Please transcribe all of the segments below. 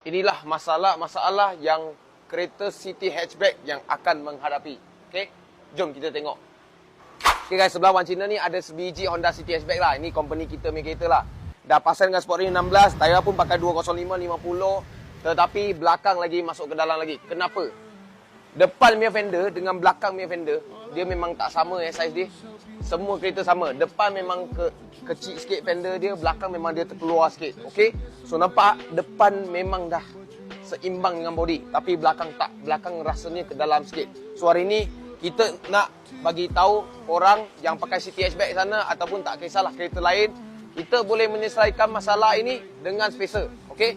Inilah masalah-masalah yang kereta city hatchback yang akan menghadapi. Okey, jom kita tengok. Okey guys, sebelah Wan Cina ni ada sebiji Honda City Hatchback lah. Ini company kita punya kereta lah. Dah pasang dengan Sport Ring 16, tayar pun pakai 205/50, tetapi belakang lagi masuk ke dalam lagi. Kenapa? Depan punya fender dengan belakang punya fender, dia memang tak sama size dia. Semua kereta sama. Depan memang kecil sikit fender dia, belakang memang dia terkeluar sikit. Okey? So nampak depan memang dah seimbang dengan body, tapi belakang tak. Belakang rasanya ke dalam sikit. So hari ni kita nak bagi tahu orang yang pakai City Hatchback sana ataupun tak kisahlah kereta lain, kita boleh menyelesaikan masalah ini dengan spacer. Okey?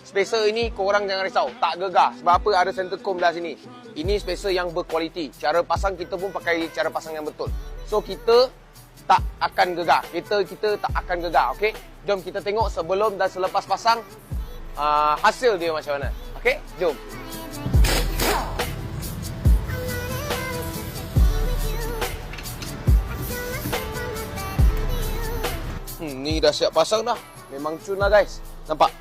Spacer ini korang jangan risau, tak gegar. Sebab apa? Ada center comb dah sini. Ini spacer yang berkualiti. Cara pasang kita pun pakai cara pasang yang betul. So kita tak akan gegar. Kita tak akan gegar. Okey? Jom kita tengok sebelum dan selepas pasang hasil dia macam mana. Okey? Jom. Ni dah siap pasang dah. Memang cun lah guys. Nampak?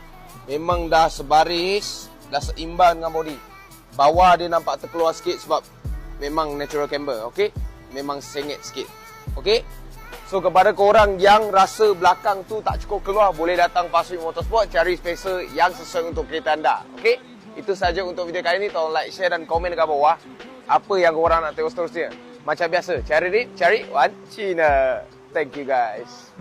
Memang dah sebaris, dah seimbang dengan body. Bawah dia nampak terkeluar sikit sebab memang natural camber. Okey? Memang sengit sikit. Okey? So kepada korang yang rasa belakang tu tak cukup keluar, boleh datang Pasuit Motorsport cari spacer yang sesuai untuk kereta anda. Okey? Itu saja untuk video kali ni. Tolong like, share dan komen dekat bawah apa yang korang nak tengok seterusnya. Macam biasa, cari Wan Cina. Thank you guys.